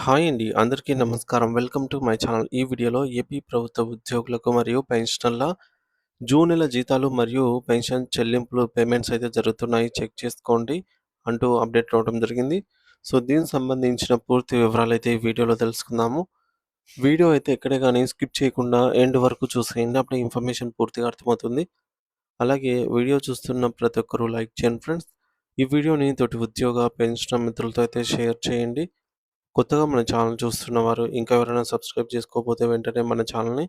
Hi అండి. అందరికీ నమస్కారం. Welcome to my channel. ఈ వీడియోలో ఏపీ ప్రభుత్వ ఉద్యోగులకు మరియు పెన్షనర్ల జూన్ నెల జీతాలు మరియు పెన్షన్ చెల్లింపులు పేమెంట్స్ అయితే జరుగుతున్నాయి. చెక్ చేసుకోండి అంటూ అప్డేట్ రావడం జరిగింది. సో, దీనికి సంబంధించిన పూర్తి వివరాలైతే ఈ వీడియోలో తెలుసుకుందాము. వీడియో అయితే ఎక్కడే గాని స్కిప్ చేయకుండా ఎండ్ వరకు చూసేయండి. అప్పుడే ఇన్ఫర్మేషన్ పూర్తిగా అర్థమవుతుంది. అలాగే వీడియో చూస్తున్న ప్రతి ఒక్కరూ లైక్ చేయండి ఫ్రెండ్స్. ఈ వీడియోని తోటి ఉద్యోగ, పెన్షనర్ మిత్రులతో అయితే షేర్ చేయండి. కొత్తగా మన ఛానల్ చూస్తున్నవారు ఇంకా ఎవరైనా సబ్స్క్రైబ్ చేసుకోకపోతే వెంటనే మన ఛానల్‌ని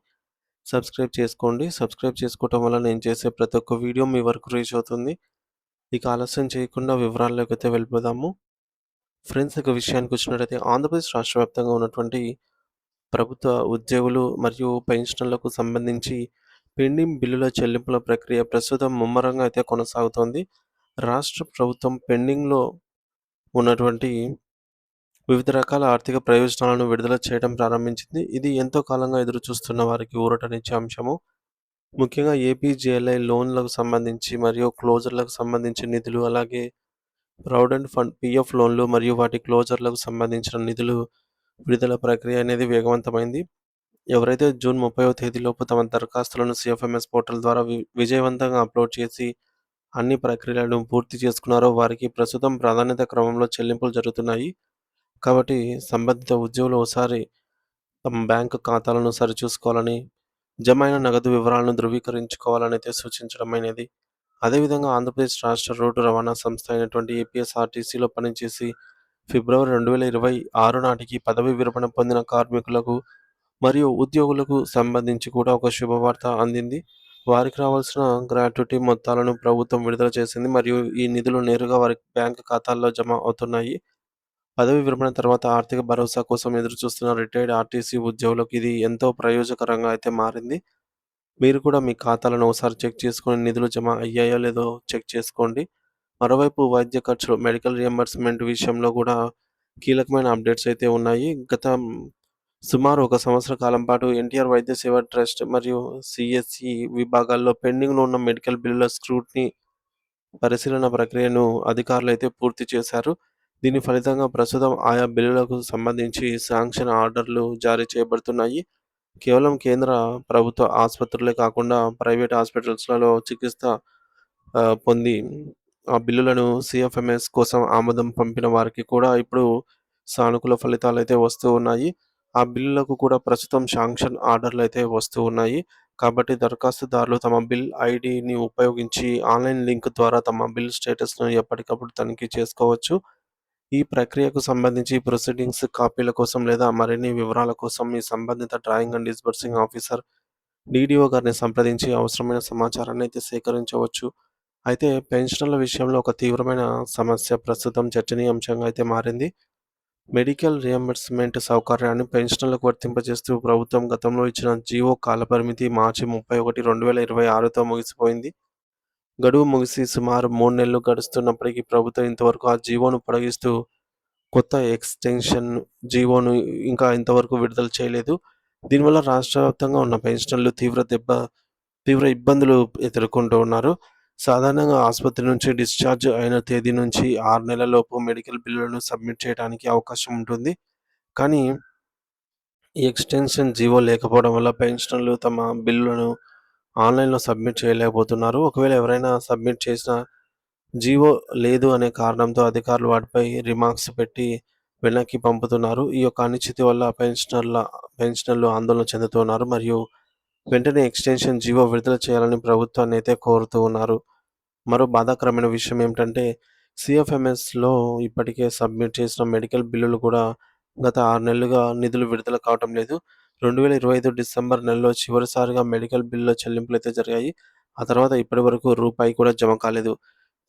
సబ్స్క్రైబ్ చేసుకోండి. సబ్స్క్రైబ్ చేసుకోవటం వల్ల నేను చేసే ప్రతి ఒక్క వీడియో మీ వరకు రీచ్ అవుతుంది. ఇక ఆలస్యం చేయకుండా వివరాల్లోకైతే వెళ్ళిపోదాము. ఫ్రెండ్స్, ఇక విషయానికొచ్చినట్టయితే ఆంధ్రప్రదేశ్ రాష్ట్ర వ్యాప్తంగా ఉన్నటువంటి ప్రభుత్వ ఉద్యోగులు మరియు పెన్షనర్లకు సంబంధించి పెండింగ్ బిల్లుల చెల్లింపుల ప్రక్రియ ప్రస్తుతం ముమ్మరంగా అయితే కొనసాగుతోంది. రాష్ట్ర ప్రభుత్వం పెండింగ్‌లో ఉన్నటువంటి వివిధ రకాల ఆర్థిక ప్రయోజనాలను విడుదల చేయడం ప్రారంభించింది. ఇది ఎంతో కాలంగా ఎదురుచూస్తున్న వారికి ఊరటనిచ్చే అంశము. ముఖ్యంగా ఏపీజేఎల్ఐ లోన్‌లకు సంబంధించి మరియు క్లోజర్‌లకు సంబంధించిన నిధులు, అలాగే ప్రావిడెంట్ ఫండ్ పీఎఫ్ లోన్‌లు మరియు వాటి క్లోజర్‌లకు సంబంధించిన నిధులు విడుదల ప్రక్రియ అనేది వేగవంతమైంది. ఎవరైతే జూన్ 30వ తేదీలోపు తమ దరఖాస్తులను సీఎఫ్ఎంఎస్ పోర్టల్ ద్వారా విజయవంతంగా అప్‌లోడ్ చేసి అన్ని ప్రక్రియలను పూర్తి చేసుకున్నారో వారికి ప్రస్తుతం ప్రాధాన్యత క్రమంలో చెల్లింపులు జరుగుతున్నాయి. కాబట్టి సంబంధిత ఉద్యోగులు ఓసారి తమ బ్యాంకు ఖాతాలను సరిచూసుకోవాలని, జమ అయిన నగదు వివరాలను ధృవీకరించుకోవాలనైతే సూచించడమైనది. అదేవిధంగా ఆంధ్రప్రదేశ్ రాష్ట్ర రోడ్డు రవాణా సంస్థ అయినటువంటి ఏపీఎస్ఆర్టీసీలో పనిచేసి ఫిబ్రవరి 2026 నాటికి పదవీ విరమణ పొందిన కార్మికులకు మరియు ఉద్యోగులకు సంబంధించి కూడా ఒక శుభవార్త అందింది. వారికి రావాల్సిన గ్రాట్యుటీ మొత్తాలను ప్రభుత్వం విడుదల చేసింది మరియు ఈ నిధులు నేరుగా వారి బ్యాంకు ఖాతాల్లో జమ అవుతున్నాయి. పదవీ విరమణ తర్వాత ఆర్థిక భరోసా కోసం ఎదురుచూస్తున్న రిటైర్డ్ ఆర్టీసీ ఉద్యోగులకు ఇది ఎంతో ప్రయోజకరంగా అయితే మారింది. మీరు కూడా మీ ఖాతాలను ఒకసారి చెక్ చేసుకొని నిధులు జమ అయ్యాయో లేదో చెక్ చేసుకోండి. మరోవైపు వైద్య ఖర్చులు, మెడికల్ రియంబర్స్‌మెంట్ విషయంలో కూడా కీలకమైన అప్డేట్స్ అయితే ఉన్నాయి. సుమారు ఒక సంవత్సర కాలం పాటు ఎన్టీఆర్ వైద్య సేవ ట్రస్ట్ మరియు సీఎస్‌సి విభాగాల్లో పెండింగ్‌లో ఉన్న మెడికల్ బిల్లుల స్క్రూటినీ పరిశీలన ప్రక్రియను అధికారులైతే పూర్తి చేశారు. దీని ఫలితంగా ప్రస్తుతం ఆయా బిల్లులకు సంబంధించి శాంక్షన్ ఆర్డర్‌లు జారీ చేయబడుతున్నాయి. కేవలం కేంద్ర ప్రభుత్వ ఆసుపత్రులే కాకుండా ప్రైవేట్ హాస్పిటల్స్‌లలో చికిత్స పొంది ఆ బిల్లులను సీఎఫ్ఎంఎస్ కోసం ఆమోదం పంపిన వారికి కూడా ఇప్పుడు సానుకూల ఫలితాలైతే వస్తూ ఉన్నాయి. ఆ బిల్లులకు కూడా ప్రస్తుతం శాంక్షన్ ఆర్డర్‌లయితే వస్తూ ఉన్నాయి. కాబట్టి దరఖాస్తుదారులు తమ బిల్ ఐడీని ఉపయోగించి ఆన్‌లైన్ లింక్ ద్వారా తమ బిల్ స్టేటస్‌ను ఎప్పటికప్పుడు తనిఖీ చేసుకోవచ్చు. ఈ ప్రక్రియకు సంబంధించి ప్రొసీడింగ్స్ కాపీల కోసం లేదా మరిన్ని వివరాల కోసం మీ సంబంధిత drawing and disbursing officer DDO గారిని సంప్రదించి అవసరమైన సమాచారాన్ని అయితే సేకరించవచ్చు. అయితే పెన్షనర్ల విషయంలో ఒక తీవ్రమైన సమస్య ప్రస్తుతం చర్చనీయాంశంగా అయితే మారింది. మెడికల్ రియంబర్స్‌మెంట్ సౌకర్యాన్ని పెన్షనర్లకు వర్తింపజేస్తూ ప్రభుత్వం గతంలో ఇచ్చిన జీవో కాలపరిమితి మార్చి 31, 2026తో ముగిసిపోయింది. గడువు ముగిసి సుమారు 3 నెలలు గడుస్తున్నప్పటికీ ప్రభుత్వం ఇంతవరకు ఆ జీవోను పొడిగిస్తూ కొత్త ఎక్స్‌టెన్షన్ జీవోను ఇంకా ఇంతవరకు విడుదల చేయలేదు. దీనివల్ల రాష్ట్ర వ్యాప్తంగా ఉన్న పెన్షనర్లు తీవ్ర ఇబ్బందులు ఎదుర్కొంటూ ఉన్నారు. సాధారణంగా ఆసుపత్రి నుంచి డిశ్చార్జ్ అయిన తేదీ నుంచి 6 నెలలలోపు మెడికల్ బిల్లులను సబ్మిట్ చేయడానికి అవకాశం ఉంటుంది. కానీ ఈ ఎక్స్‌టెన్షన్ జీవో లేకపోవడం వల్ల పెన్షనర్లు తమ బిల్లులను ఆన్‌లైన్‌లో సబ్మిట్ చేయలేకపోతున్నారు. ఒకవేళ ఎవరైనా సబ్మిట్ చేసినా జీవో లేదు అనే కారణంతో అధికారులు వాటిపై రిమార్క్స్ పెట్టి వెనక్కి పంపుతున్నారు. ఈ యొక్క అనిశ్చితి వల్ల పెన్షనర్లు ఆందోళన చెందుతున్నారు మరియు వెంటనే ఎక్స్‌టెన్షన్ జీవో విడుదల చేయాలని ప్రభుత్వాన్నయితే కోరుతూ ఉన్నారు. మరో బాధాకరమైన విషయం ఏమిటంటే సీఎఫ్ఎంఎస్‌లో ఇప్పటికే సబ్మిట్ చేసిన మెడికల్ బిల్లులు కూడా గత 6 నెలలుగా నిధులు విడుదల కావటం లేదు. 2025 డిసెంబర్ నెలలో చివరిసారిగా మెడికల్ బిల్లుల చెల్లింపులైతే జరిగాయి. ఆ తర్వాత ఇప్పటివరకు రూపాయి కూడా జమ కాలేదు.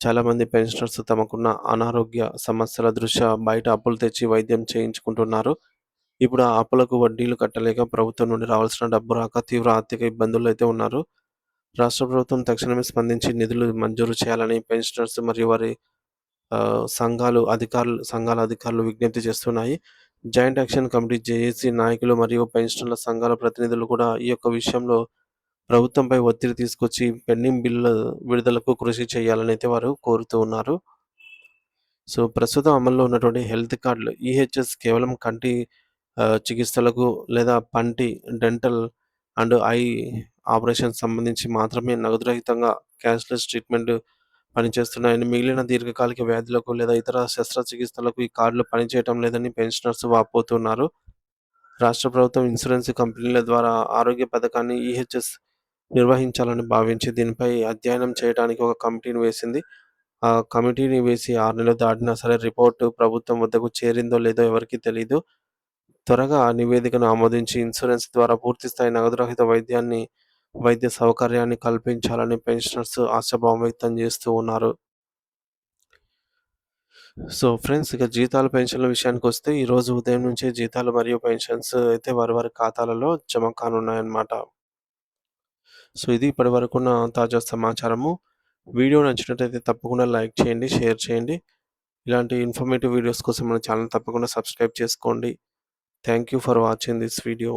చాలామంది పెన్షనర్స్ తమకున్న అనారోగ్య సమస్యల దృష్ట్యా బయట అప్పులు తెచ్చి వైద్యం చేయించుకుంటున్నారు. ఇప్పుడు ఆ అప్పులకు వడ్డీలు కట్టలేక ప్రభుత్వం నుండి రావాల్సిన డబ్బు రాక తీవ్ర ఆర్థిక ఇబ్బందుల్లో అయితే ఉన్నారు. రాష్ట్ర ప్రభుత్వం తక్షణమే స్పందించి నిధులు మంజూరు చేయాలని పెన్షనర్స్ మరియు వారి సంఘాల అధికారులు విజ్ఞప్తి చేస్తున్నాయి. జాయింట్ యాక్షన్ కమిటీ జేఏసీ నాయకులు మరియు పెన్షనర్ల సంఘాల ప్రతినిధులు కూడా ఈ యొక్క విషయంలో ప్రభుత్వంపై ఒత్తిడి తీసుకొచ్చి పెండింగ్ బిల్లుల విడుదలకు కృషి చేయాలని అయితే వారు కోరుతూ ఉన్నారు. సో, ప్రస్తుతం అమల్లో ఉన్నటువంటి హెల్త్ కార్డ్‌లు ఈహెచ్ఎస్ కేవలం కంటి చికిత్సలకు లేదా పంటి, డెంటల్ అండ్ ఐ ఆపరేషన్స్ సంబంధించి మాత్రమే నగదు రహితంగా క్యాష్‌లెస్ ట్రీట్‌మెంట్ పనిచేస్తున్నాయని, మిగిలిన దీర్ఘకాలిక వ్యాధులకు లేదా ఇతర శస్త్రచికిత్సలకు ఈ కార్డులు పనిచేయటం లేదని పెన్షనర్స్ వాపోతున్నారు. రాష్ట్ర ప్రభుత్వం ఇన్సూరెన్స్ కంపెనీల ద్వారా ఆరోగ్య పథకాన్ని ఈహెచ్ఎస్ నిర్వహించాలని భావించి దీనిపై అధ్యయనం చేయడానికి ఒక కమిటీని వేసింది. ఆ కమిటీని వేసి 6 నెలలు దాటినా సరే రిపోర్టు ప్రభుత్వం వద్దకు చేరిందో లేదో ఎవరికీ తెలీదు. త్వరగా ఆ నివేదికను ఆమోదించి ఇన్సూరెన్స్ ద్వారా పూర్తిస్థాయి నగదు రహిత వైద్య సౌకర్యాన్ని కల్పించాలని పెన్షనర్స్ ఆశాభావం వ్యక్తం చేస్తూ ఉన్నారు. సో ఫ్రెండ్స్, ఇక జీతాలు, పెన్షన్ల విషయానికొస్తే ఈరోజు ఉదయం నుంచే జీతాలు మరియు పెన్షన్స్ అయితే వారి ఖాతాలలో జమ కానున్నాయన్నమాట. సో ఇది ఇప్పటివరకున్న తాజా సమాచారము. వీడియో నచ్చినట్టయితే తప్పకుండా లైక్ చేయండి, షేర్ చేయండి. ఇలాంటి ఇన్ఫర్మేటివ్ వీడియోస్ కోసం మన ఛానల్ తప్పకుండా సబ్స్క్రైబ్ చేసుకోండి. Thank you for watching this video.